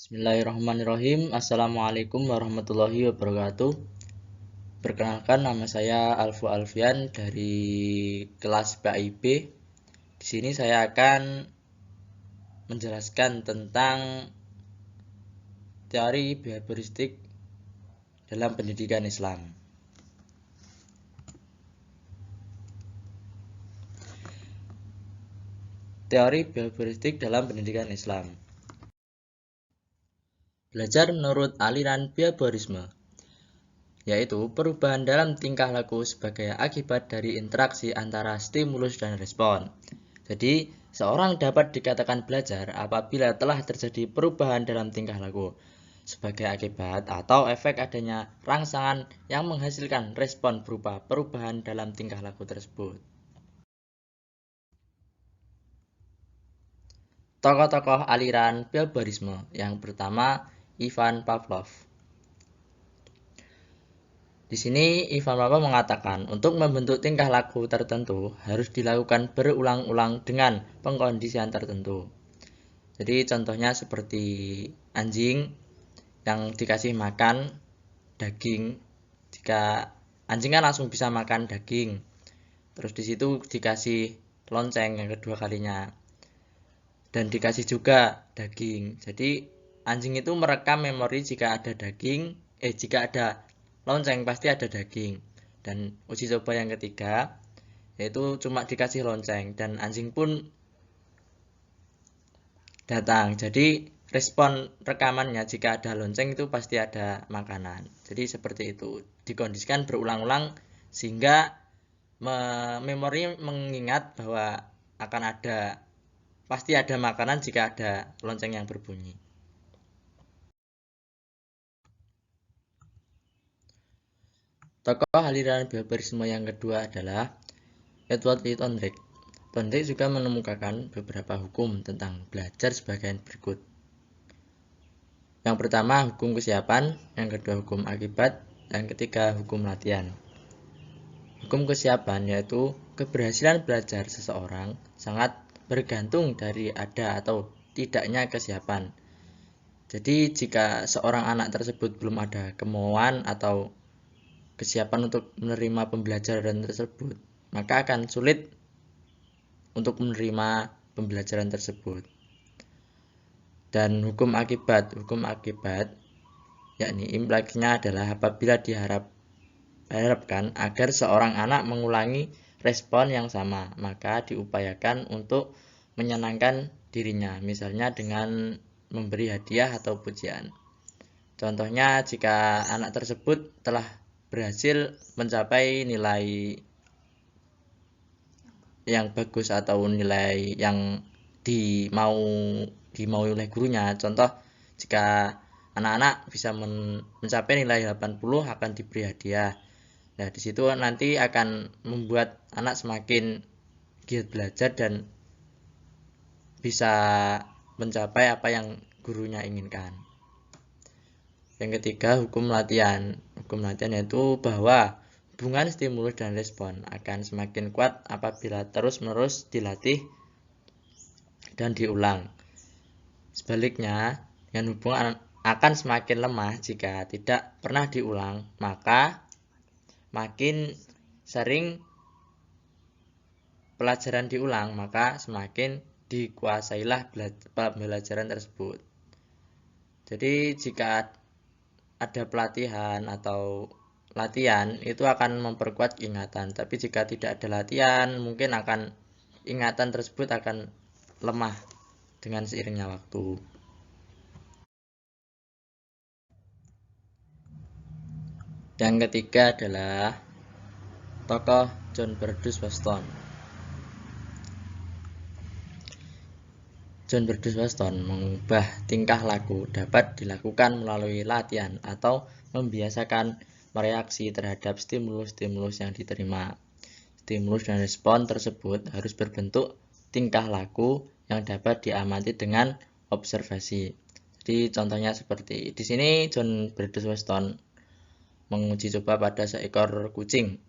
Bismillahirrahmanirrahim. Assalamualaikum warahmatullahi wabarakatuh. Perkenalkan, nama saya Alfu Alfian dari kelas PAIB. Di sini saya akan menjelaskan tentang teori behavioristik dalam pendidikan Islam. Teori behavioristik dalam pendidikan Islam. Belajar menurut aliran behaviorisme, yaitu perubahan dalam tingkah laku sebagai akibat dari interaksi antara stimulus dan respon. Jadi, seorang dapat dikatakan belajar apabila telah terjadi perubahan dalam tingkah laku sebagai akibat atau efek adanya rangsangan yang menghasilkan respon berupa perubahan dalam tingkah laku tersebut. Tokoh-tokoh aliran behaviorisme yang pertama, Ivan Pavlov. Di sini Ivan Pavlov mengatakan untuk membentuk tingkah laku tertentu harus dilakukan berulang-ulang dengan pengkondisian tertentu. Jadi contohnya seperti anjing yang dikasih makan daging. Jika anjing kan langsung bisa makan daging, terus di situ dikasih lonceng yang kedua kalinya dan dikasih juga daging. Jadi anjing itu merekam memori jika ada daging, jika ada lonceng pasti ada daging. Dan uji coba yang ketiga yaitu cuma dikasih lonceng dan anjing pun datang. Jadi respon rekamannya jika ada lonceng itu pasti ada makanan. Jadi seperti itu, dikondisikan berulang-ulang sehingga memori mengingat bahwa akan pasti ada makanan jika ada lonceng yang berbunyi. Tokoh aliran behaviorisme yang kedua adalah Edward Lee Thorndike. Thorndike juga menemukan beberapa hukum tentang belajar sebagian berikut. Yang pertama, hukum kesiapan, yang kedua hukum akibat, yang ketiga hukum latihan. Hukum kesiapan yaitu keberhasilan belajar seseorang sangat bergantung dari ada atau tidaknya kesiapan. Jadi jika seorang anak tersebut belum ada kemauan atau kesiapan untuk menerima pembelajaran tersebut, maka akan sulit untuk menerima pembelajaran tersebut. Dan hukum akibat yakni implikasinya adalah apabila diharapkan agar seorang anak mengulangi respon yang sama, maka diupayakan untuk menyenangkan dirinya, misalnya dengan memberi hadiah atau pujian. Contohnya jika anak tersebut telah berhasil mencapai nilai yang bagus atau nilai yang dimaui oleh gurunya. Contoh, jika anak-anak bisa mencapai nilai 80 akan diberi hadiah. Nah, di situ nanti akan membuat anak semakin giat belajar dan bisa mencapai apa yang gurunya inginkan. Yang ketiga, hukum latihan. Hukum latihan yaitu bahwa hubungan stimulus dan respon akan semakin kuat apabila terus-menerus dilatih dan diulang. Sebaliknya, yang hubungan akan semakin lemah jika tidak pernah diulang, maka makin sering pelajaran diulang, maka semakin dikuasailah pembelajaran tersebut. Jadi jika ada pelatihan atau latihan itu akan memperkuat ingatan, tapi jika tidak ada latihan mungkin akan ingatan tersebut akan lemah dengan seiringnya waktu. Yang ketiga adalah tokoh John Berdus Weston. John Berdus Weston mengubah tingkah laku dapat dilakukan melalui latihan atau membiasakan mereaksi terhadap stimulus-stimulus yang diterima. Stimulus dan respon tersebut harus berbentuk tingkah laku yang dapat diamati dengan observasi. Jadi contohnya seperti di sini John Berdus Weston menguji coba pada seekor kucing,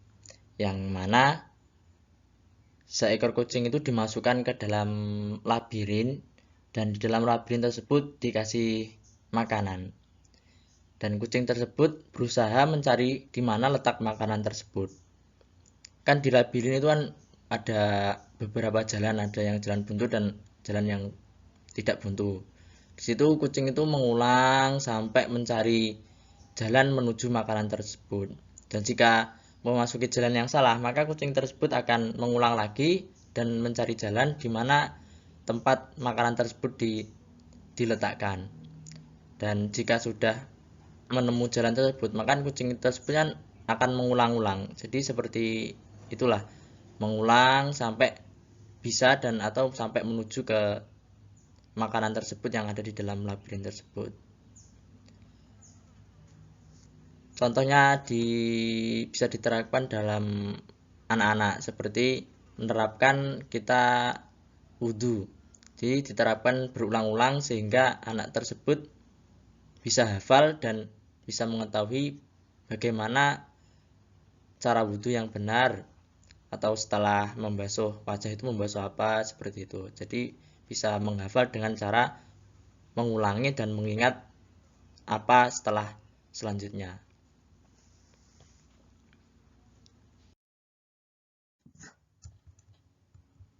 yang mana seekor kucing itu dimasukkan ke dalam labirin dan di dalam labirin tersebut dikasih makanan. Dan kucing tersebut berusaha mencari di mana letak makanan tersebut. Kan di labirin itu kan ada beberapa jalan, ada yang jalan buntu dan jalan yang tidak buntu. Di situ kucing itu mengulang sampai mencari jalan menuju makanan tersebut. Dan jika memasuki jalan yang salah, maka kucing tersebut akan mengulang lagi dan mencari jalan di mana tempat makanan tersebut diletakkan. Dan jika sudah menemukan jalan tersebut, maka kucing tersebut kan akan mengulang-ulang. Jadi seperti itulah, mengulang sampai bisa dan atau sampai menuju ke makanan tersebut yang ada di dalam labirin tersebut. Contohnya bisa diterapkan dalam anak-anak, seperti menerapkan kita wudhu. Jadi diterapkan berulang-ulang sehingga anak tersebut bisa hafal dan bisa mengetahui bagaimana cara wudhu yang benar, atau setelah membasuh wajah itu membasuh apa, seperti itu. Jadi bisa menghafal dengan cara mengulangi dan mengingat apa setelah selanjutnya.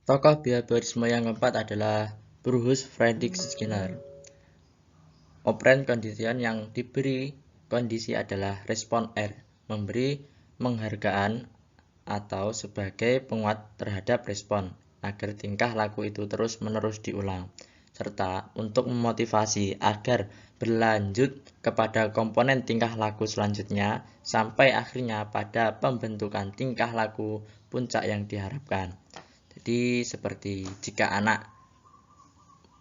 Tokoh behaviorisme yang keempat adalah Bruce Frederick Skinner. Operant condition yang diberi kondisi adalah respon R, memberi penghargaan atau sebagai penguat terhadap respon, agar tingkah laku itu terus-menerus diulang, serta untuk memotivasi agar berlanjut kepada komponen tingkah laku selanjutnya sampai akhirnya pada pembentukan tingkah laku puncak yang diharapkan. Jadi seperti jika anak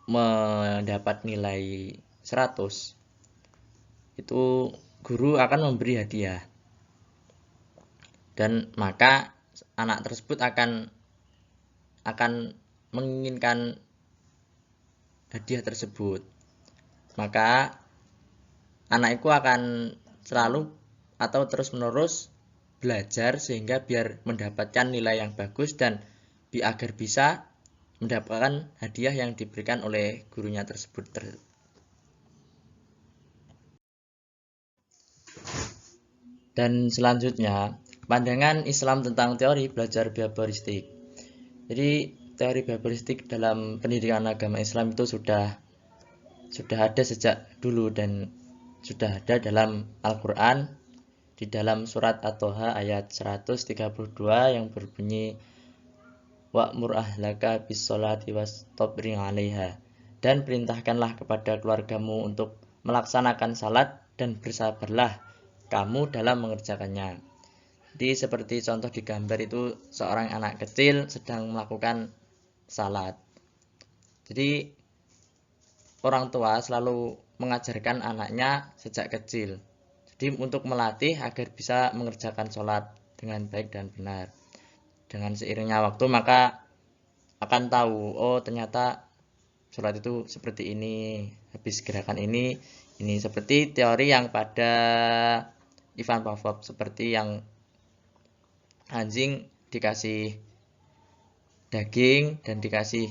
mendapat nilai 100, itu guru akan memberi hadiah. Dan maka anak tersebut akan menginginkan hadiah tersebut. Maka anak itu akan selalu atau terus-menerus belajar sehingga biar mendapatkan nilai yang bagus dan agar bisa mendapatkan hadiah yang diberikan oleh gurunya tersebut. Dan selanjutnya, pandangan Islam tentang teori belajar behavioristik. Jadi teori behavioristik dalam pendidikan agama Islam itu sudah ada sejak dulu dan sudah ada dalam Al-Quran di dalam surat At-Toha ayat 132 yang berbunyi wa'mur ahlaka bis-sholati wastabir 'alaiha, dan perintahkanlah kepada keluargamu untuk melaksanakan salat dan bersabarlah kamu dalam mengerjakannya. Jadi seperti contoh di gambar itu seorang anak kecil sedang melakukan salat. Jadi orang tua selalu mengajarkan anaknya sejak kecil. Jadi untuk melatih agar bisa mengerjakan sholat dengan baik dan benar. Dengan seiringnya waktu maka akan tahu, oh ternyata sholat itu seperti ini, habis gerakan ini seperti teori yang pada Ivan Pavlov, seperti yang anjing dikasih daging dan dikasih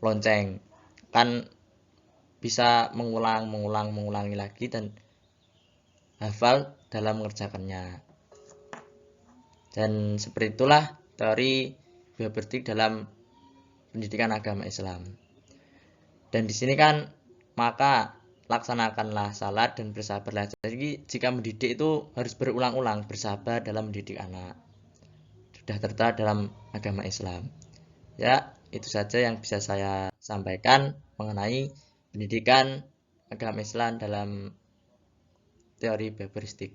lonceng, kan bisa mengulangi lagi dan hafal dalam mengerjakannya. Dan seperti itulah teori behavioristik dalam pendidikan agama Islam. Dan di sini kan maka laksanakanlah salat dan bersabarlah. Jadi jika mendidik itu harus berulang-ulang, bersabar dalam mendidik anak. Sudah tertera dalam agama Islam. Ya, itu saja yang bisa saya sampaikan mengenai pendidikan agama Islam dalam teori behavioristik.